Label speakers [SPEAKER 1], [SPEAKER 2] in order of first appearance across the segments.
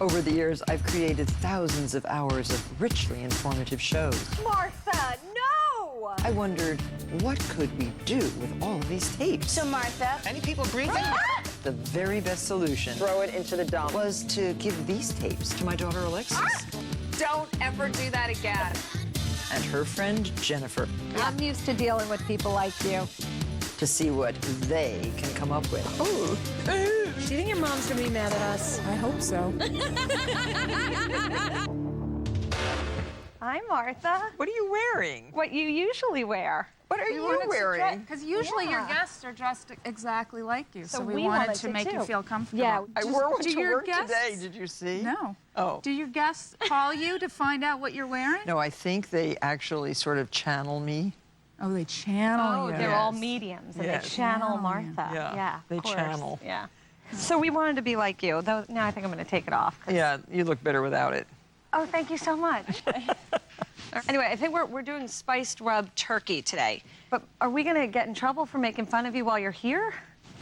[SPEAKER 1] Over the years, I've created thousands of hours of richly informative shows.
[SPEAKER 2] Martha, no!
[SPEAKER 1] I wondered, what could we do with all of these tapes?
[SPEAKER 2] So, Martha...
[SPEAKER 3] Any people grieving?
[SPEAKER 1] The very best solution, throw it into the dump, was to give these tapes to my daughter Alexis.
[SPEAKER 2] Don't ever do that again.
[SPEAKER 1] And her friend Jennifer,
[SPEAKER 2] I'm used to dealing with people like you.
[SPEAKER 1] to see what they can come up with.
[SPEAKER 2] Ooh. Do you think your mom's gonna be mad at us?
[SPEAKER 4] I hope so.
[SPEAKER 2] Hi, Martha.
[SPEAKER 1] What are you wearing?
[SPEAKER 2] What you usually wear.
[SPEAKER 1] What are you wearing?
[SPEAKER 4] Because usually your guests are dressed exactly like you, so we
[SPEAKER 2] wanted
[SPEAKER 4] wanted to make you feel comfortable.
[SPEAKER 2] Yeah.
[SPEAKER 1] I wore one
[SPEAKER 4] do
[SPEAKER 1] to
[SPEAKER 4] your
[SPEAKER 1] work
[SPEAKER 4] guests-
[SPEAKER 1] today, did you see?
[SPEAKER 4] No.
[SPEAKER 1] Oh.
[SPEAKER 4] Do your guests call you to find out what you're wearing?
[SPEAKER 1] No, I think they actually sort of channel me.
[SPEAKER 4] Oh, they channel you.
[SPEAKER 2] They're all mediums, and
[SPEAKER 1] Yes.
[SPEAKER 2] they channel
[SPEAKER 4] Oh,
[SPEAKER 2] Martha.
[SPEAKER 1] Yeah, they
[SPEAKER 2] of course.
[SPEAKER 1] channel.
[SPEAKER 2] Yeah. So we wanted to be like you, though now I think I'm going to take it off.
[SPEAKER 1] Yeah, you look better without it.
[SPEAKER 2] Oh, thank you so much. Anyway, I think we're doing spiced rub turkey today. But are we going to get in trouble for making fun of you while you're here?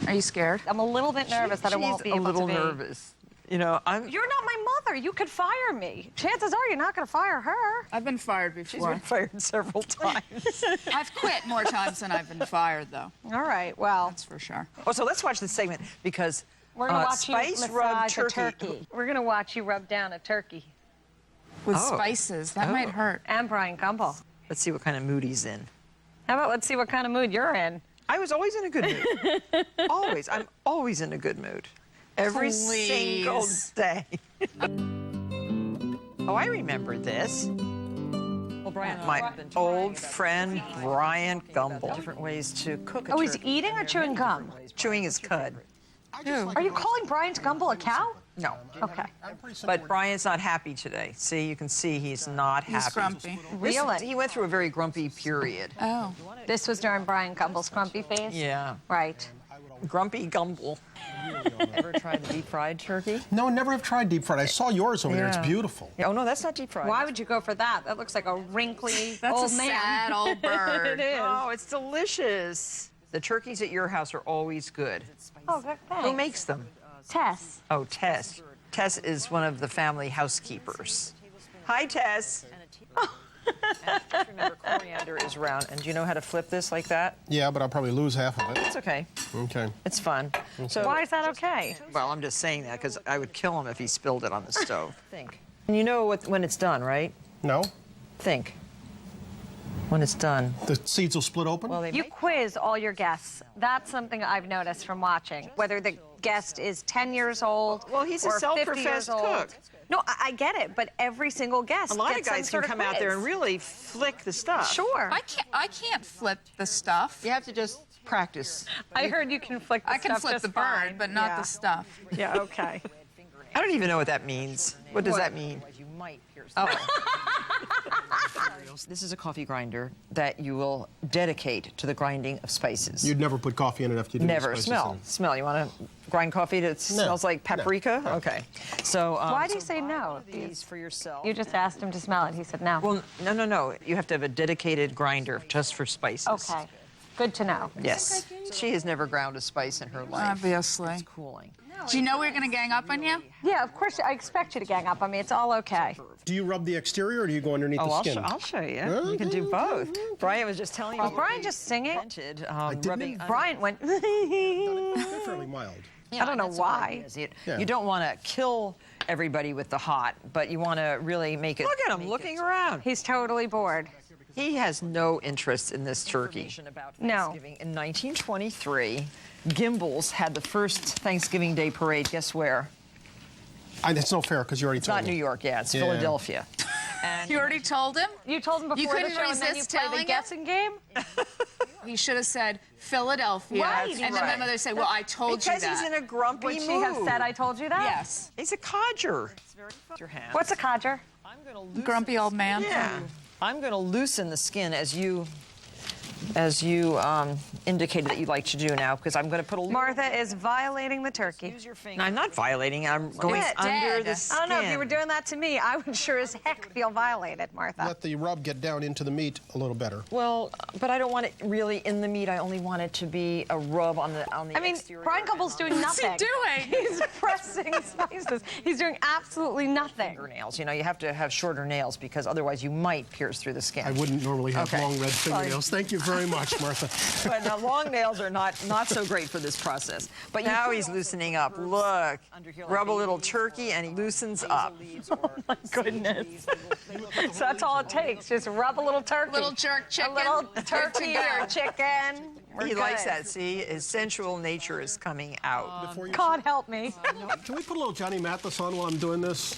[SPEAKER 4] Are you scared?
[SPEAKER 2] I'm a little bit nervous that I won't be
[SPEAKER 1] She's
[SPEAKER 2] able
[SPEAKER 1] a little
[SPEAKER 2] to be.
[SPEAKER 1] nervous. You know,
[SPEAKER 2] You're not my mother. You could fire me. Chances are you're not going to fire her.
[SPEAKER 4] I've been fired
[SPEAKER 1] she's
[SPEAKER 4] before.
[SPEAKER 1] been fired several times.
[SPEAKER 4] I've quit more times than I've been fired, though.
[SPEAKER 2] All right, well,
[SPEAKER 4] That's for sure.
[SPEAKER 1] Oh, so let's watch this segment because
[SPEAKER 2] we're going to watch
[SPEAKER 1] spice
[SPEAKER 2] you
[SPEAKER 1] rub
[SPEAKER 2] massage a turkey. We're going to watch you rub down a turkey.
[SPEAKER 4] With
[SPEAKER 1] Oh.
[SPEAKER 4] spices, that might hurt.
[SPEAKER 2] And Bryant Gumbel.
[SPEAKER 1] Let's see what kind of mood he's in.
[SPEAKER 2] How about let's see what kind of mood you're in?
[SPEAKER 1] I was always in a good mood. Always. I'm always in a good mood. Every single
[SPEAKER 4] Please.
[SPEAKER 1] day. Oh, I remember this. My old friend Bryant Gumbel. Different ways to cook a
[SPEAKER 2] Oh, he's
[SPEAKER 1] turkey.
[SPEAKER 2] eating or chewing gum?
[SPEAKER 1] Chewing his cud.
[SPEAKER 2] Are you calling Bryant Gumbel a cow?
[SPEAKER 1] No.
[SPEAKER 2] Okay.
[SPEAKER 1] But Bryant's not happy today. See, you can see he's not happy.
[SPEAKER 4] He's grumpy.
[SPEAKER 2] Reel it.
[SPEAKER 1] He went through a very grumpy period.
[SPEAKER 4] Oh.
[SPEAKER 2] This was during Bryant Gumbel's grumpy phase?
[SPEAKER 1] Yeah.
[SPEAKER 2] Right.
[SPEAKER 1] Grumpy Gumbel. Ever tried the deep fried turkey?
[SPEAKER 5] No, never have tried deep fried. I saw yours over there. It's
[SPEAKER 1] Yeah.
[SPEAKER 5] beautiful.
[SPEAKER 1] Oh, no, that's not deep fried.
[SPEAKER 2] Why would you go for that? That looks like a wrinkly
[SPEAKER 4] That's
[SPEAKER 2] old
[SPEAKER 4] a
[SPEAKER 2] man.
[SPEAKER 4] sad old bird.
[SPEAKER 2] It is.
[SPEAKER 1] Oh, it's delicious. The turkeys at your house are always good.
[SPEAKER 2] Oh, good.
[SPEAKER 1] Who
[SPEAKER 2] Thanks.
[SPEAKER 1] makes them?
[SPEAKER 2] Tess.
[SPEAKER 1] Oh, Tess. Tess is one of the family housekeepers. Hi, Tess. And just remember, coriander is round. And do you know how to flip this like that?
[SPEAKER 5] Yeah, but I'll probably lose half of it.
[SPEAKER 1] It's okay.
[SPEAKER 5] Okay.
[SPEAKER 1] It's fun. So,
[SPEAKER 2] Why is that okay?
[SPEAKER 1] well, I'm just saying that because I would kill him if he spilled it on the stove. Think. And you know when it's done, right?
[SPEAKER 5] No?
[SPEAKER 1] Think. When it's done.
[SPEAKER 5] The seeds will split open?
[SPEAKER 1] Well, they
[SPEAKER 2] You
[SPEAKER 1] make
[SPEAKER 2] quiz all your guests. That's something I've noticed from watching. Whether the guest is 10 years old
[SPEAKER 1] Well, he's a
[SPEAKER 2] or 50 years
[SPEAKER 1] self-professed
[SPEAKER 2] old.
[SPEAKER 1] cook.
[SPEAKER 2] No, I get it, but every single guest
[SPEAKER 1] a lot of
[SPEAKER 2] gets some
[SPEAKER 1] guys can
[SPEAKER 2] sort of
[SPEAKER 1] come out there and
[SPEAKER 2] quiz.
[SPEAKER 1] really flick the stuff.
[SPEAKER 2] Sure.
[SPEAKER 4] I can't flip the stuff.
[SPEAKER 1] You have to just practice.
[SPEAKER 2] I heard you can flick the
[SPEAKER 4] I can
[SPEAKER 2] stuff
[SPEAKER 4] flip
[SPEAKER 2] just
[SPEAKER 4] the bird,
[SPEAKER 2] fine.
[SPEAKER 4] but not
[SPEAKER 2] Yeah.
[SPEAKER 4] the stuff.
[SPEAKER 2] Yeah, okay.
[SPEAKER 1] I don't even know what that means. What does that mean? Oh. This is a coffee grinder that you will dedicate to the grinding of spices.
[SPEAKER 5] You'd never put coffee in it after you do the
[SPEAKER 1] Never
[SPEAKER 5] spices
[SPEAKER 1] smell.
[SPEAKER 5] in.
[SPEAKER 1] Smell. You want to grind coffee that smells like paprika?
[SPEAKER 5] No.
[SPEAKER 1] Okay. So.
[SPEAKER 2] Why do you say no?
[SPEAKER 1] These for yourself.
[SPEAKER 2] You just asked him to smell it. He said no.
[SPEAKER 1] Well, no. You have to have a dedicated grinder just for spices.
[SPEAKER 2] Okay. Good to know.
[SPEAKER 1] Yes. She has never ground a spice in her life.
[SPEAKER 4] Obviously.
[SPEAKER 1] It's cooling.
[SPEAKER 4] Do you know we're going to gang up on you?
[SPEAKER 2] Yeah, of course. I expect you to gang up on me. It's all okay.
[SPEAKER 5] Do you rub the exterior or do you go underneath the skin?
[SPEAKER 1] I'll show you. You can do both. Brian was just telling
[SPEAKER 2] Was
[SPEAKER 1] me.
[SPEAKER 2] Brian just singing?
[SPEAKER 1] Invented,
[SPEAKER 5] didn't
[SPEAKER 1] rubbing.
[SPEAKER 5] even-
[SPEAKER 2] Brian went.
[SPEAKER 5] They're fairly mild.
[SPEAKER 2] I don't know why.
[SPEAKER 5] Yeah.
[SPEAKER 1] You don't want to kill everybody with the hot, but you want to really make it. Look at him looking around.
[SPEAKER 2] He's totally bored.
[SPEAKER 1] He has no interest in this turkey.
[SPEAKER 2] No.
[SPEAKER 1] In 1923, Gimbel's had the first Thanksgiving Day parade. Guess where?
[SPEAKER 5] It's no fair because you already
[SPEAKER 1] It's
[SPEAKER 5] told
[SPEAKER 1] not
[SPEAKER 5] me.
[SPEAKER 1] New York, yeah. It's
[SPEAKER 5] Yeah.
[SPEAKER 1] Philadelphia. And
[SPEAKER 4] You already told him?
[SPEAKER 2] You told him before
[SPEAKER 4] You couldn't
[SPEAKER 2] the show, and then you
[SPEAKER 4] resist
[SPEAKER 2] play
[SPEAKER 4] telling
[SPEAKER 2] the
[SPEAKER 4] him?
[SPEAKER 2] guessing game.
[SPEAKER 4] He should have said Philadelphia.
[SPEAKER 2] Right,
[SPEAKER 4] and then my
[SPEAKER 2] right.
[SPEAKER 4] mother said, well, I told
[SPEAKER 1] because
[SPEAKER 4] you that.
[SPEAKER 1] he's in a grumpy
[SPEAKER 2] Would
[SPEAKER 1] mood.
[SPEAKER 2] she have said, "I told you that"?
[SPEAKER 4] Yes.
[SPEAKER 1] He's a codger. Your hand.
[SPEAKER 2] What's a codger?
[SPEAKER 1] I'm gonna loosen
[SPEAKER 4] Grumpy old man.
[SPEAKER 1] Yeah. I'm going to loosen the skin as you as you indicated that you'd like to do now, because I'm going to put a little...
[SPEAKER 2] Martha is violating the turkey.
[SPEAKER 1] Use your finger. No, I'm not violating. I'm going
[SPEAKER 2] It's
[SPEAKER 1] under
[SPEAKER 4] dead.
[SPEAKER 1] the skin.
[SPEAKER 2] I don't know, if you were doing that to me, I would sure as heck feel violated, Martha.
[SPEAKER 5] Let the rub get down into the meat a little better.
[SPEAKER 1] Well, but I don't want it really in the meat. I only want it to be a rub on the
[SPEAKER 2] I mean,
[SPEAKER 1] exterior.
[SPEAKER 2] Bryant Gumbel's doing nothing.
[SPEAKER 4] What's he doing?
[SPEAKER 2] He's pressing spices. He's doing absolutely nothing.
[SPEAKER 1] Fingernails. You know, you have to have shorter nails because otherwise you might pierce through the skin.
[SPEAKER 5] I wouldn't normally have
[SPEAKER 1] Okay.
[SPEAKER 5] long red fingernails. Thank you very much, Martha.
[SPEAKER 1] But now, long nails are not so great for this process. But now he's loosening up. Look, rub a little turkey and he loosens up.
[SPEAKER 2] Oh my goodness. So that's all it takes. Just rub a little turkey.
[SPEAKER 4] Little jerk chicken.
[SPEAKER 2] A little
[SPEAKER 4] Good to
[SPEAKER 2] turkey
[SPEAKER 4] go.
[SPEAKER 2] or chicken. We're
[SPEAKER 1] He likes
[SPEAKER 2] good.
[SPEAKER 1] that. See, his sensual nature is coming out.
[SPEAKER 5] Before you
[SPEAKER 2] God help me.
[SPEAKER 5] Can we put a little Johnny Mathis on while I'm doing this?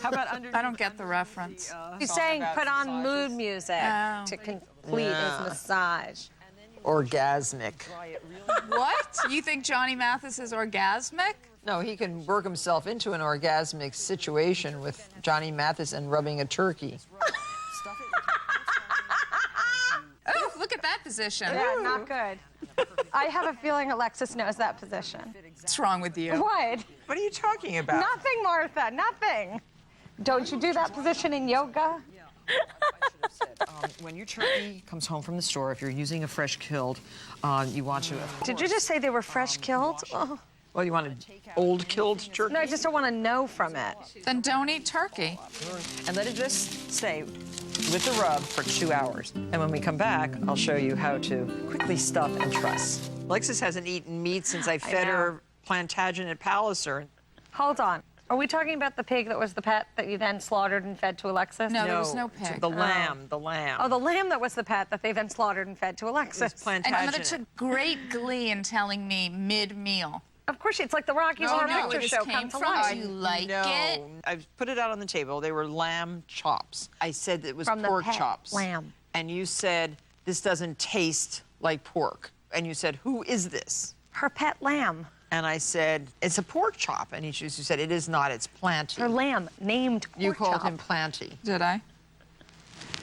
[SPEAKER 1] How about under?
[SPEAKER 4] I don't get the reference.
[SPEAKER 2] He's saying put on mood music
[SPEAKER 4] Oh.
[SPEAKER 2] to complete his massage.
[SPEAKER 1] Orgasmic.
[SPEAKER 4] What? You think Johnny Mathis is orgasmic?
[SPEAKER 1] No, he can work himself into an orgasmic situation with Johnny Mathis and rubbing a turkey.
[SPEAKER 4] Oh, look at that position.
[SPEAKER 2] Yeah, not good. I have a feeling Alexis knows that position.
[SPEAKER 4] What's wrong with you?
[SPEAKER 2] What?
[SPEAKER 1] What are you talking about?
[SPEAKER 2] Nothing, Martha, nothing. Don't you do that position in yoga?
[SPEAKER 1] When your turkey comes home from the store, if you're using a fresh killed, you want to.
[SPEAKER 2] Did you just say they were fresh killed? Oh.
[SPEAKER 1] Well, you want an old killed turkey?
[SPEAKER 2] No, I just don't want to know from it.
[SPEAKER 4] Then don't eat turkey.
[SPEAKER 1] And let it just stay with the rub for 2 hours. And when we come back, I'll show you how to quickly stuff and truss. Alexis hasn't eaten meat since I fed
[SPEAKER 2] know.
[SPEAKER 1] her Plantagenet palliser.
[SPEAKER 2] Hold on. Are we talking about the pig that was the pet that you then slaughtered and fed to Alexis?
[SPEAKER 4] No, there was no pig.
[SPEAKER 1] The lamb, the lamb.
[SPEAKER 2] Oh, the lamb that was the pet that they then slaughtered and fed to Alexis.
[SPEAKER 4] And
[SPEAKER 1] Plantagenet.
[SPEAKER 4] Mother took great glee in telling me mid-meal.
[SPEAKER 2] Of course, it's like the Rocky
[SPEAKER 4] No,
[SPEAKER 2] Horror
[SPEAKER 4] no,
[SPEAKER 2] Picture
[SPEAKER 4] it just
[SPEAKER 2] Show
[SPEAKER 4] came
[SPEAKER 2] come to
[SPEAKER 4] from
[SPEAKER 2] life.
[SPEAKER 4] you. Like
[SPEAKER 1] no.
[SPEAKER 4] it?
[SPEAKER 1] I put it out on the table. They were lamb chops. I said it was
[SPEAKER 2] From the
[SPEAKER 1] pork
[SPEAKER 2] pet
[SPEAKER 1] chops.
[SPEAKER 2] lamb.
[SPEAKER 1] And you said, this doesn't taste like pork. And you said, who is this?
[SPEAKER 2] Her pet lamb.
[SPEAKER 1] And I said, it's a pork chop. And you said, it is not, it's planty.
[SPEAKER 2] Her lamb named pork
[SPEAKER 1] You called
[SPEAKER 2] chop.
[SPEAKER 1] him planty.
[SPEAKER 4] Did I?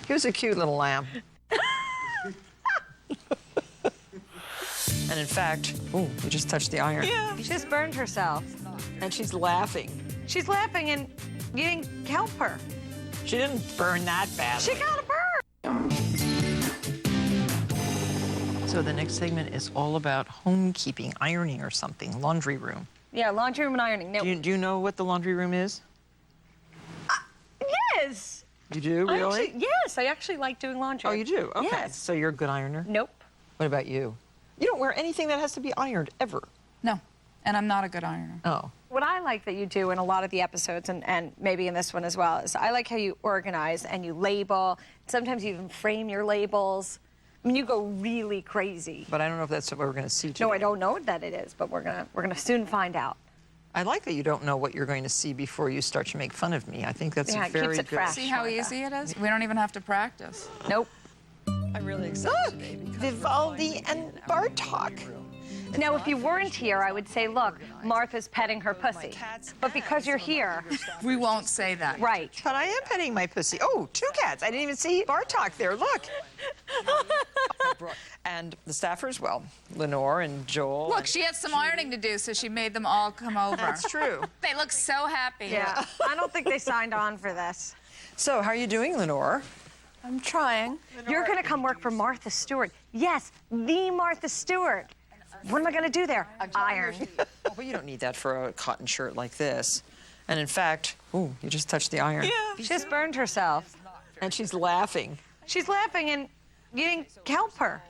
[SPEAKER 1] He was a cute little lamb. And in fact, ooh, we just touched the iron.
[SPEAKER 2] Yeah. She just burned herself.
[SPEAKER 1] And she's laughing.
[SPEAKER 2] She's laughing and you didn't help her.
[SPEAKER 1] She didn't burn that badly.
[SPEAKER 2] She got a burn.
[SPEAKER 1] So the next segment is all about homekeeping, ironing or something, laundry room.
[SPEAKER 2] Yeah, laundry room and ironing. Now,
[SPEAKER 1] Do you know what the laundry room is?
[SPEAKER 2] yes.
[SPEAKER 1] You do, really?
[SPEAKER 2] Yes, I actually like doing laundry.
[SPEAKER 1] Oh, you do? Okay.
[SPEAKER 2] Yes.
[SPEAKER 1] So you're a good ironer?
[SPEAKER 2] Nope.
[SPEAKER 1] What about you? You don't wear anything that has to be ironed, ever.
[SPEAKER 4] No. And I'm not a good ironer.
[SPEAKER 1] Oh.
[SPEAKER 2] What I like that you do in a lot of the episodes, and maybe in this one as well, is I like how you organize and you label. Sometimes you even frame your labels. I mean, you go really crazy.
[SPEAKER 1] But I don't know if that's what we're going to see today.
[SPEAKER 2] No, I don't know that it is, but we're gonna soon find out.
[SPEAKER 1] I like that you don't know what you're going to see before you start to make fun of me. I think that's
[SPEAKER 2] Yeah,
[SPEAKER 1] a
[SPEAKER 2] it
[SPEAKER 1] very
[SPEAKER 2] keeps it
[SPEAKER 1] good.
[SPEAKER 2] fresh.
[SPEAKER 4] See how easy it is? We don't even have to practice.
[SPEAKER 2] Nope.
[SPEAKER 1] I'm really excited today. Vivaldi and Bartok.
[SPEAKER 2] Now, if you weren't here, I would say, look, Martha's petting her pussy. But because you're here,
[SPEAKER 4] We won't say that.
[SPEAKER 2] right.
[SPEAKER 1] But I am petting my pussy. Oh, 2 cats. I didn't even see Bartok there. Look. And the staffers, well, Lenore and Joel.
[SPEAKER 4] Look, she had some ironing to do, so she made them all come over.
[SPEAKER 1] That's true.
[SPEAKER 4] They look so happy.
[SPEAKER 2] Yeah, I don't think they signed on for this.
[SPEAKER 1] So, how are you doing, Lenore?
[SPEAKER 4] I'm trying.
[SPEAKER 2] You're gonna come work for Martha Stewart. Yes, the Martha Stewart. What am I gonna do there? Iron.
[SPEAKER 1] Oh, well, you don't need that for a cotton shirt like this. And in fact, ooh, you just touched the iron.
[SPEAKER 2] She just burned herself.
[SPEAKER 1] And she's laughing.
[SPEAKER 2] She's laughing and you didn't help her.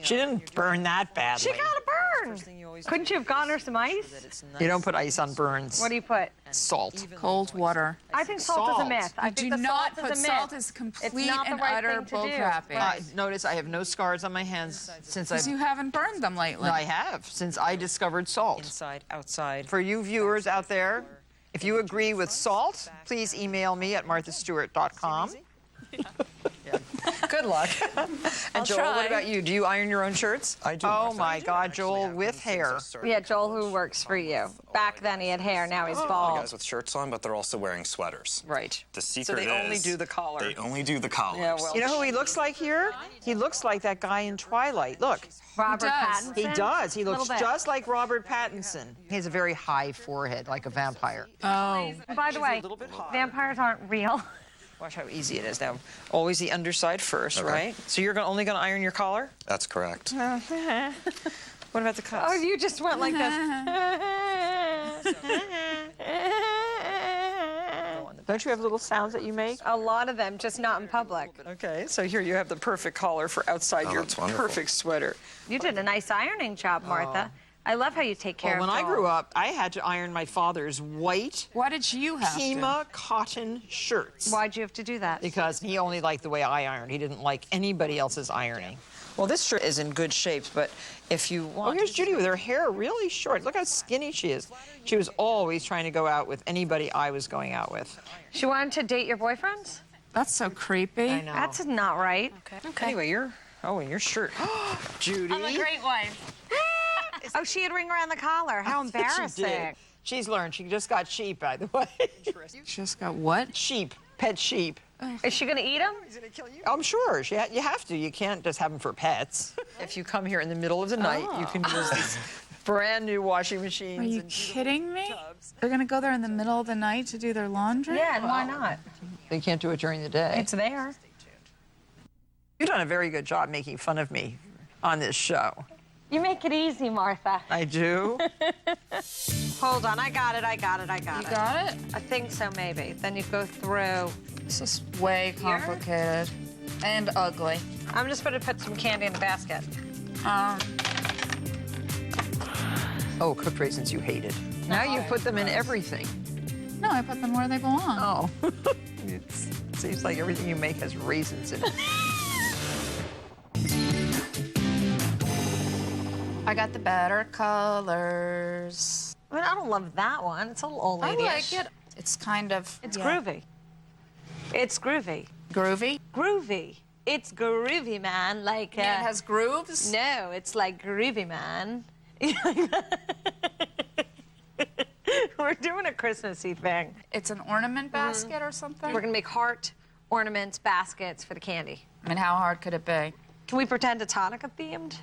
[SPEAKER 1] She didn't burn that badly.
[SPEAKER 2] She got a burn. Couldn't you have gotten her some ice?
[SPEAKER 1] You don't put ice on burns.
[SPEAKER 2] What do you put?
[SPEAKER 1] Salt.
[SPEAKER 4] Cold water.
[SPEAKER 2] I think salt is a
[SPEAKER 1] Salt.
[SPEAKER 2] myth. I
[SPEAKER 4] You
[SPEAKER 2] think
[SPEAKER 4] do
[SPEAKER 2] the
[SPEAKER 4] not
[SPEAKER 2] salt
[SPEAKER 4] put
[SPEAKER 2] is a myth.
[SPEAKER 4] salt is complete
[SPEAKER 2] It's not the
[SPEAKER 4] and
[SPEAKER 2] right
[SPEAKER 4] utter
[SPEAKER 2] thing to do.
[SPEAKER 4] bullcrapping.
[SPEAKER 2] Right.
[SPEAKER 1] Notice I have no scars on my hands since
[SPEAKER 4] Because you haven't burned them lately.
[SPEAKER 1] I have, since I discovered salt. Inside, outside. For you viewers out there, if you agree with salt, please email me at marthastewart.com. Yeah. Good luck. And Joel, what
[SPEAKER 4] try.
[SPEAKER 1] about you? Do you iron your own shirts?
[SPEAKER 3] I do.
[SPEAKER 1] Oh
[SPEAKER 3] Martha.
[SPEAKER 1] my
[SPEAKER 3] I do.
[SPEAKER 1] God,
[SPEAKER 3] Actually
[SPEAKER 1] Joel
[SPEAKER 3] have
[SPEAKER 1] with
[SPEAKER 3] them since
[SPEAKER 1] hair.
[SPEAKER 3] I started.
[SPEAKER 2] Yeah, Joel, who works for you. Back then he had hair, now he's bald.
[SPEAKER 3] Guys with shirts on, but they're also wearing sweaters.
[SPEAKER 1] Right.
[SPEAKER 3] The secret
[SPEAKER 1] So they only
[SPEAKER 3] is
[SPEAKER 1] do the collar.
[SPEAKER 3] They only do the collars.
[SPEAKER 1] Yeah, well, you know who he looks like here? He looks like that guy in Twilight. Look.
[SPEAKER 2] Robert
[SPEAKER 4] does.
[SPEAKER 2] Pattinson?
[SPEAKER 1] He does. He looks
[SPEAKER 2] Little bit.
[SPEAKER 1] just like Robert Pattinson. He has a very high forehead, like a vampire.
[SPEAKER 4] Oh.
[SPEAKER 2] By the way,
[SPEAKER 1] little bit hot.
[SPEAKER 2] vampires aren't real.
[SPEAKER 1] Watch how easy it is now. Always the underside first,
[SPEAKER 3] Okay.
[SPEAKER 1] right? So you're only going to iron your collar?
[SPEAKER 3] That's correct.
[SPEAKER 1] What about the cuffs?
[SPEAKER 2] Oh, you just went like this.
[SPEAKER 1] Don't you have little sounds that you make?
[SPEAKER 2] A lot of them, just not in public.
[SPEAKER 1] Okay, so here you have the perfect collar for outside your
[SPEAKER 3] that's wonderful.
[SPEAKER 1] perfect sweater.
[SPEAKER 2] You did a nice ironing job, Martha. I love how you take care
[SPEAKER 1] Well,
[SPEAKER 2] of
[SPEAKER 1] when I
[SPEAKER 2] Joel.
[SPEAKER 1] grew up, I had to iron my father's white
[SPEAKER 4] Why did you have
[SPEAKER 1] Pima cotton shirts.
[SPEAKER 2] Why'd you have to do that?
[SPEAKER 1] Because he only liked the way I ironed. He didn't like anybody else's ironing. Well, this shirt is in good shape, but if you want... Oh, here's Judy with her hair really short. Look how skinny she is. She was always trying to go out with anybody I was going out with.
[SPEAKER 2] She wanted to date your boyfriends?
[SPEAKER 4] That's so creepy.
[SPEAKER 1] I know.
[SPEAKER 2] That's not right.
[SPEAKER 1] Anyway, in your shirt. Judy.
[SPEAKER 2] wife. Oh, she had ring around the collar. How
[SPEAKER 1] She
[SPEAKER 2] embarrassing.
[SPEAKER 1] did. She's learned. She just got sheep, by the way.
[SPEAKER 4] Just got what?
[SPEAKER 1] Sheep. Pet sheep.
[SPEAKER 2] Is she going to eat them?
[SPEAKER 1] I'm sure. You have to. You can't just have them for pets. If you come here in the middle of the night, you can use these brand new washing machines.
[SPEAKER 4] Are you
[SPEAKER 1] and
[SPEAKER 4] kidding me? They're gonna go there in the middle of the night to do their laundry?
[SPEAKER 2] Yeah, and why not?
[SPEAKER 1] They can't do it during the day.
[SPEAKER 2] It's there.
[SPEAKER 1] You've done a very good job making fun of me on this show.
[SPEAKER 2] You make it easy, Martha.
[SPEAKER 1] I do.
[SPEAKER 2] Hold on, I got it.
[SPEAKER 4] You got it?
[SPEAKER 2] I think so, maybe. Then you go through.
[SPEAKER 4] This is way complicated and ugly.
[SPEAKER 2] I'm just going to put some candy in the basket.
[SPEAKER 1] Oh, cooked raisins you hated. Now you put them in everything.
[SPEAKER 4] No, I put them where they belong.
[SPEAKER 1] Oh. It seems like everything you make has raisins in it.
[SPEAKER 4] I got the better colors.
[SPEAKER 2] I mean, I don't love that one. It's a little old
[SPEAKER 4] I
[SPEAKER 2] lady-ish.
[SPEAKER 4] like it. It's kind of...
[SPEAKER 2] It's
[SPEAKER 4] yeah.
[SPEAKER 2] groovy. It's groovy.
[SPEAKER 4] Groovy?
[SPEAKER 2] Groovy. It's groovy, man. Like,
[SPEAKER 4] It has grooves?
[SPEAKER 2] no, it's like groovy, man. We're doing a Christmassy thing.
[SPEAKER 4] It's an ornament basket or something?
[SPEAKER 2] We're gonna make heart ornaments, baskets for the candy.
[SPEAKER 4] I mean, how hard could it be?
[SPEAKER 2] Can we pretend it's Hanukkah themed?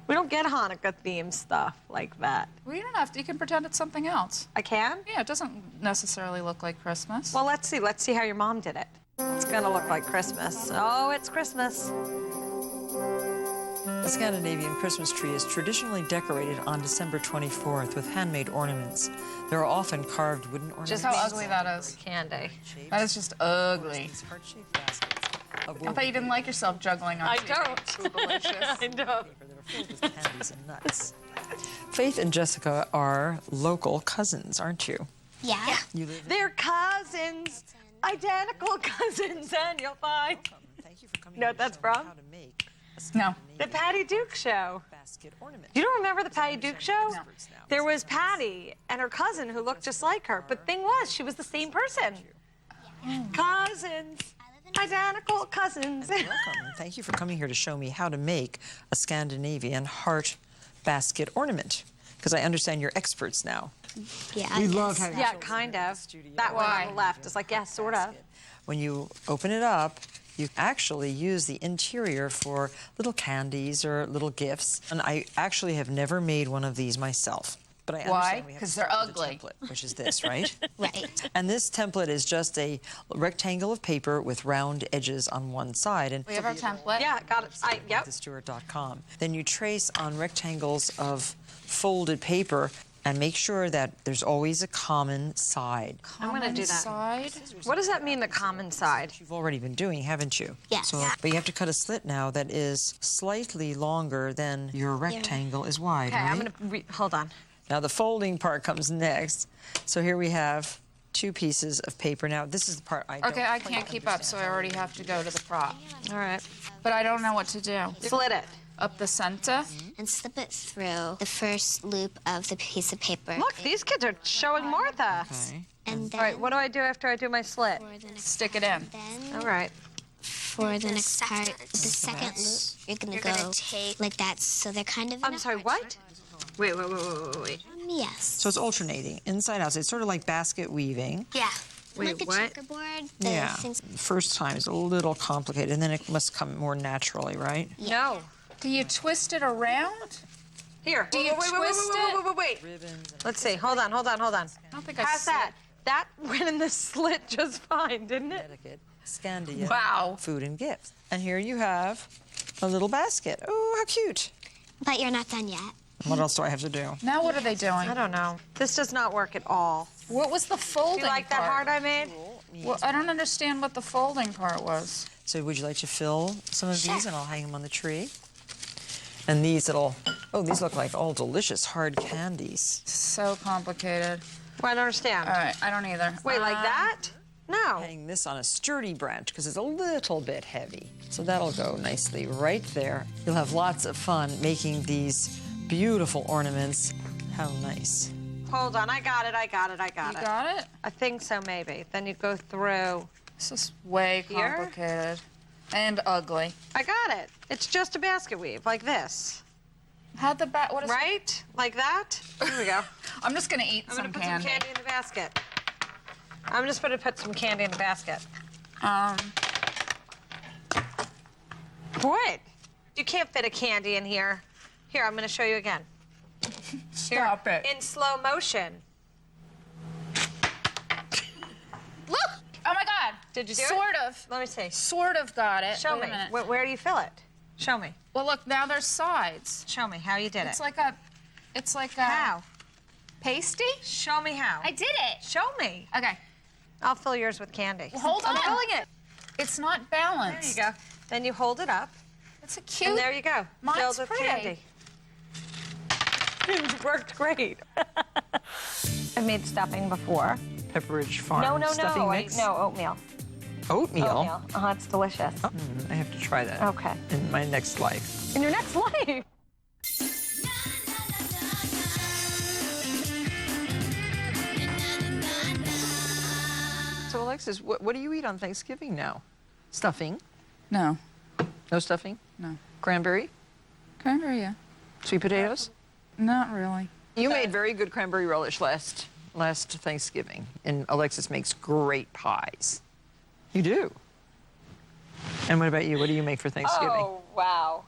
[SPEAKER 2] We don't get Hanukkah themed stuff like that.
[SPEAKER 4] Well, you don't have to. You can pretend it's something else.
[SPEAKER 2] I can?
[SPEAKER 4] Yeah, it doesn't necessarily look like Christmas.
[SPEAKER 2] Well, let's see. Let's see how your mom did it. It's gonna look like Christmas. Oh, it's Christmas.
[SPEAKER 1] The Scandinavian Christmas tree is traditionally decorated on December 24th with handmade ornaments. There are often carved wooden ornaments.
[SPEAKER 4] Just how ugly that is.
[SPEAKER 2] Candy.
[SPEAKER 4] That is just ugly.
[SPEAKER 1] These heart-shaped baskets of
[SPEAKER 4] I thought you didn't like yourself juggling on
[SPEAKER 2] I
[SPEAKER 4] two
[SPEAKER 2] don't.
[SPEAKER 4] things. Delicious.
[SPEAKER 2] I know.
[SPEAKER 1] that are filled with candies and nuts. Faith and Jessica are local cousins, aren't you?
[SPEAKER 6] Yeah.
[SPEAKER 1] You live in
[SPEAKER 2] They're cousins, identical cousins, and you'll find.
[SPEAKER 1] Thank you for coming.
[SPEAKER 2] You know
[SPEAKER 1] here
[SPEAKER 2] what that's
[SPEAKER 1] to show me
[SPEAKER 2] from?
[SPEAKER 1] how to make a
[SPEAKER 4] No.
[SPEAKER 2] The Patty Duke Show.
[SPEAKER 1] basket ornament.
[SPEAKER 2] You don't remember the Patty Duke Show?
[SPEAKER 1] No.
[SPEAKER 2] There was Patty and her cousin who looked just like her, but thing was, she was the same person. Cousins, identical cousins.
[SPEAKER 1] Welcome. Thank you for coming here to show me how to make a Scandinavian heart basket ornament. Because I understand you're experts now.
[SPEAKER 6] Yeah.
[SPEAKER 5] We love having
[SPEAKER 2] Yeah, kind of. That one on the left is like, yeah, sort of.
[SPEAKER 1] When you open it up, you actually use the interior for little candies or little gifts. And I actually have never made one of these myself. But I
[SPEAKER 4] Why?
[SPEAKER 1] understand we have to
[SPEAKER 4] 'Cause they're
[SPEAKER 1] start with the
[SPEAKER 4] ugly.
[SPEAKER 1] template, which is this, right?
[SPEAKER 6] Right.
[SPEAKER 1] And this template is just a rectangle of paper with round edges on one side. And
[SPEAKER 4] We have our template.
[SPEAKER 2] Yeah, got it. Yep.
[SPEAKER 1] thestewart.com. Then you trace on rectangles of folded paper and make sure that there's always a common side.
[SPEAKER 2] I'm gonna do that.
[SPEAKER 4] Side.
[SPEAKER 2] What does that mean, the common side?
[SPEAKER 1] You've already been doing, haven't you?
[SPEAKER 6] Yes.
[SPEAKER 1] So, but you have to cut a slit now that is slightly longer than your rectangle is wide,
[SPEAKER 2] Okay,
[SPEAKER 1] right?
[SPEAKER 2] I'm gonna hold on.
[SPEAKER 1] Now the folding part comes next. So here we have two pieces of paper. Now this is the part I don't
[SPEAKER 4] Okay, I
[SPEAKER 1] quite
[SPEAKER 4] can't keep up, so I already have to go to the prop.
[SPEAKER 2] All right.
[SPEAKER 4] But I don't know what to do.
[SPEAKER 2] Slit it.
[SPEAKER 4] Up the center.
[SPEAKER 6] And slip it through the first loop of the piece of paper.
[SPEAKER 2] Look, these kids are showing Martha.
[SPEAKER 1] Okay.
[SPEAKER 6] And then
[SPEAKER 2] All right, what do I do after I do my slit?
[SPEAKER 6] for the next
[SPEAKER 4] Stick it in.
[SPEAKER 6] then
[SPEAKER 2] All right.
[SPEAKER 6] for the next part. The second loop, you're gonna go take like that, so they're kind of.
[SPEAKER 2] I'm sorry, what? Wait.
[SPEAKER 6] Yes.
[SPEAKER 1] So it's alternating, inside out. So it's sort of like basket weaving.
[SPEAKER 6] Yeah.
[SPEAKER 2] Wait,
[SPEAKER 6] like the
[SPEAKER 2] what?
[SPEAKER 6] checkerboard.
[SPEAKER 1] Yeah.
[SPEAKER 6] Things.
[SPEAKER 1] First time is a little complicated, and then it must come more naturally, right?
[SPEAKER 2] No.
[SPEAKER 4] Do you twist it around?
[SPEAKER 2] Here.
[SPEAKER 4] Do you twist it?
[SPEAKER 2] Wait. Let's see. Hold on.
[SPEAKER 4] I don't think I
[SPEAKER 2] How's
[SPEAKER 4] see
[SPEAKER 2] that? That went in the slit just fine, didn't it?
[SPEAKER 1] Etiquette, Scandia,
[SPEAKER 4] Wow.
[SPEAKER 1] food and gifts. And here you have a little basket. Oh, how cute.
[SPEAKER 6] But you're not done yet.
[SPEAKER 1] What else do I have to do?
[SPEAKER 4] Now what are they doing?
[SPEAKER 2] I don't know. This does not work at all.
[SPEAKER 4] What was the folding
[SPEAKER 2] Do you like that
[SPEAKER 4] part?
[SPEAKER 2] heart I made?
[SPEAKER 4] Well, I don't understand what the folding part was.
[SPEAKER 1] So would you like to fill some of
[SPEAKER 6] Sure.
[SPEAKER 1] these, and I'll hang them on the tree? And these these look like all delicious hard candies.
[SPEAKER 4] So complicated.
[SPEAKER 2] Well, I don't understand.
[SPEAKER 4] All right, I don't either.
[SPEAKER 2] Wait, like that? No.
[SPEAKER 1] Hang this on a sturdy branch because it's a little bit heavy. So that'll go nicely right there. You'll have lots of fun making these beautiful ornaments. How nice.
[SPEAKER 2] Hold on. I got it.
[SPEAKER 4] You got it?
[SPEAKER 2] I think so, maybe. Then you go through.
[SPEAKER 4] This is way
[SPEAKER 2] Here?
[SPEAKER 4] complicated. And ugly.
[SPEAKER 2] I got it. It's just a basket weave, like this.
[SPEAKER 4] How'd the back, what is
[SPEAKER 2] Right? Like that? Here we go.
[SPEAKER 4] I'm just gonna eat
[SPEAKER 2] I'm
[SPEAKER 4] some
[SPEAKER 2] gonna put
[SPEAKER 4] candy.
[SPEAKER 2] some candy in the basket. I'm just gonna put some candy in the basket. What? You can't fit a candy in here. Here, I'm gonna show you again.
[SPEAKER 4] Stop it.
[SPEAKER 2] In slow motion.
[SPEAKER 4] Look! Oh my God.
[SPEAKER 2] Did you do it?
[SPEAKER 4] Sort of.
[SPEAKER 2] Let me see.
[SPEAKER 4] Sort of got it.
[SPEAKER 2] Show
[SPEAKER 4] Wait
[SPEAKER 2] me.
[SPEAKER 4] a minute.
[SPEAKER 2] Where do you fill it? Show me.
[SPEAKER 4] Well, look, now there's sides.
[SPEAKER 2] Show me how you did
[SPEAKER 4] It's
[SPEAKER 2] it.
[SPEAKER 4] like a
[SPEAKER 2] How?
[SPEAKER 4] pasty?
[SPEAKER 2] Show me how.
[SPEAKER 4] I did it.
[SPEAKER 2] Show me.
[SPEAKER 4] Okay.
[SPEAKER 2] I'll fill yours with candy.
[SPEAKER 4] Well, hold
[SPEAKER 2] I'm
[SPEAKER 4] on.
[SPEAKER 2] filling it.
[SPEAKER 4] It's not
[SPEAKER 2] There
[SPEAKER 4] balanced.
[SPEAKER 2] you go. Then you hold it up,
[SPEAKER 4] It's a cute.
[SPEAKER 2] and there you go.
[SPEAKER 4] Mine's
[SPEAKER 2] Filled with
[SPEAKER 4] pretty.
[SPEAKER 2] candy. It worked great. I made stuffing before.
[SPEAKER 1] Pepperidge Farm
[SPEAKER 2] No,
[SPEAKER 1] stuffing mix.
[SPEAKER 2] no, oatmeal.
[SPEAKER 1] Oatmeal?
[SPEAKER 2] Oatmeal. It's delicious.
[SPEAKER 1] I have to try that.
[SPEAKER 2] Okay.
[SPEAKER 1] In my next life.
[SPEAKER 2] In your next life.
[SPEAKER 1] So Alexis, what do you eat on Thanksgiving now? Stuffing?
[SPEAKER 4] No.
[SPEAKER 1] No stuffing?
[SPEAKER 4] No.
[SPEAKER 1] Cranberry?
[SPEAKER 4] Cranberry, yeah.
[SPEAKER 1] Sweet potatoes?
[SPEAKER 4] Not really.
[SPEAKER 1] You made very good cranberry relish last Thanksgiving, and Alexis makes great pies. You do. And what about you? What do you make for Thanksgiving?
[SPEAKER 2] Oh, wow.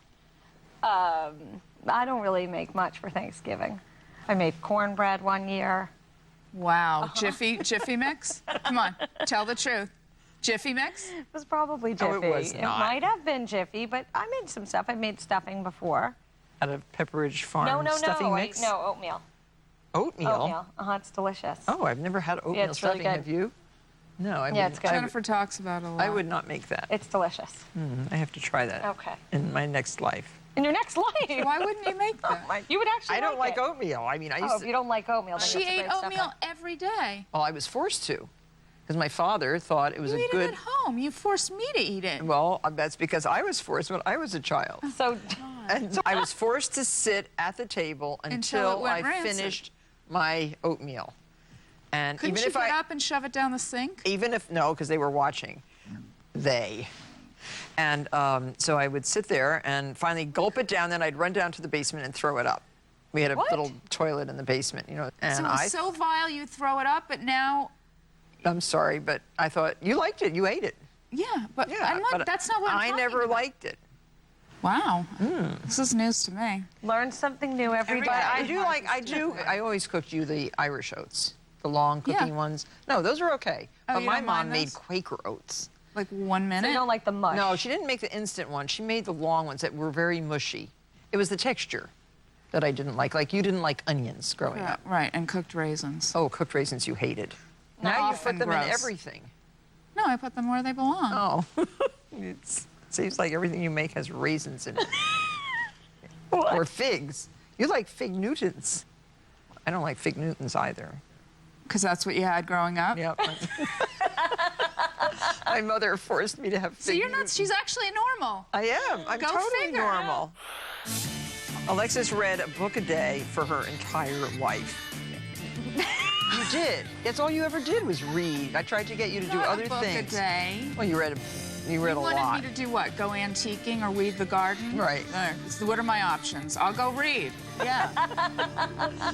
[SPEAKER 2] I don't really make much for Thanksgiving. I made cornbread one year.
[SPEAKER 4] Wow. Jiffy mix? Come on, tell the truth. Jiffy mix?
[SPEAKER 2] It was probably Jiffy.
[SPEAKER 1] Oh, it was not.
[SPEAKER 2] might have been Jiffy, but I made some stuff. I made stuffing before.
[SPEAKER 1] Out of Pepperidge Farm
[SPEAKER 2] No,
[SPEAKER 1] stuffing mix?
[SPEAKER 2] No, oatmeal.
[SPEAKER 1] Oatmeal?
[SPEAKER 2] Oatmeal. It's delicious.
[SPEAKER 1] Oh, I've never had oatmeal
[SPEAKER 2] it's really
[SPEAKER 1] stuffing.
[SPEAKER 2] good.
[SPEAKER 1] Have you? No, I
[SPEAKER 2] Yeah, it's good.
[SPEAKER 4] Jennifer talks about it a lot.
[SPEAKER 1] I would not make that.
[SPEAKER 2] It's delicious.
[SPEAKER 1] I have to try that.
[SPEAKER 2] Okay.
[SPEAKER 1] In my next life.
[SPEAKER 2] In your next life.
[SPEAKER 4] Why wouldn't you make that?
[SPEAKER 2] You would actually
[SPEAKER 1] I don't like
[SPEAKER 2] it.
[SPEAKER 1] oatmeal. I mean, I
[SPEAKER 2] Oh,
[SPEAKER 1] used
[SPEAKER 2] if
[SPEAKER 1] to.
[SPEAKER 2] you don't like oatmeal, then
[SPEAKER 4] She
[SPEAKER 2] it's a
[SPEAKER 4] ate
[SPEAKER 2] great stuffing.
[SPEAKER 4] oatmeal every day.
[SPEAKER 1] Well, I was forced to, because my father thought it was
[SPEAKER 4] You
[SPEAKER 1] a
[SPEAKER 4] eat
[SPEAKER 1] good.
[SPEAKER 4] it at home. You forced me to eat it.
[SPEAKER 1] Well, that's because I was forced when I was a child.
[SPEAKER 2] So,
[SPEAKER 1] And so I was forced to sit at the table
[SPEAKER 4] Until it
[SPEAKER 1] until
[SPEAKER 4] went
[SPEAKER 1] I
[SPEAKER 4] rancid.
[SPEAKER 1] finished my oatmeal. And
[SPEAKER 4] Couldn't
[SPEAKER 1] even
[SPEAKER 4] you
[SPEAKER 1] if
[SPEAKER 4] get
[SPEAKER 1] I,
[SPEAKER 4] up and shove it down the sink?
[SPEAKER 1] even if no, because they were watching, and so I would sit there and finally gulp it down. Then I'd run down to the basement and throw it up. We had a
[SPEAKER 2] What?
[SPEAKER 1] little toilet in the basement, you know. And
[SPEAKER 4] So it was so vile you throw it up, but now,
[SPEAKER 1] I'm sorry, but I thought you liked it. You ate it.
[SPEAKER 4] yeah, but
[SPEAKER 1] Yeah,
[SPEAKER 4] I'm not,
[SPEAKER 1] but
[SPEAKER 4] that's not what I'm
[SPEAKER 1] I
[SPEAKER 4] talking
[SPEAKER 1] never
[SPEAKER 4] about.
[SPEAKER 1] liked it.
[SPEAKER 4] Wow. This is news to me.
[SPEAKER 2] learn something new every day.
[SPEAKER 1] But I always cooked you the Irish oats, the long cooking
[SPEAKER 4] Yeah.
[SPEAKER 1] ones. No, those are okay.
[SPEAKER 4] Oh,
[SPEAKER 1] But
[SPEAKER 4] you
[SPEAKER 1] my
[SPEAKER 4] don't
[SPEAKER 1] mom
[SPEAKER 4] mind
[SPEAKER 1] made
[SPEAKER 4] those?
[SPEAKER 1] Quaker oats.
[SPEAKER 4] Like 1
[SPEAKER 2] So
[SPEAKER 4] minute?
[SPEAKER 2] you don't like the mush.
[SPEAKER 1] No, she didn't make the instant one. She made the long ones that were very mushy. It was the texture that I didn't like. Like you didn't like onions growing up.
[SPEAKER 4] Right, and cooked raisins.
[SPEAKER 1] Oh, cooked raisins you hated. Now you
[SPEAKER 4] Often
[SPEAKER 1] put them in
[SPEAKER 4] gross.
[SPEAKER 1] everything.
[SPEAKER 4] No, I put them where they belong.
[SPEAKER 1] Oh, it seems like everything you make has raisins in it. Or figs. You like fig Newtons. I don't like fig Newtons either.
[SPEAKER 4] Because that's what you had growing up?
[SPEAKER 1] Yep. My mother forced me to have fig
[SPEAKER 4] So you're not,
[SPEAKER 1] Newtons.
[SPEAKER 4] she's actually normal.
[SPEAKER 1] I am. I'm
[SPEAKER 4] Go
[SPEAKER 1] totally
[SPEAKER 4] figure.
[SPEAKER 1] normal. Alexis read a book a day for her entire life. You did. That's all you ever did was read. I tried to get you to do
[SPEAKER 4] Not
[SPEAKER 1] other
[SPEAKER 4] a book
[SPEAKER 1] things.
[SPEAKER 4] a day.
[SPEAKER 1] Well, you read You read a lot.
[SPEAKER 4] You wanted me to do what? Go antiquing or weed the garden?
[SPEAKER 1] Right.
[SPEAKER 4] So what are my options? I'll go read. Yeah.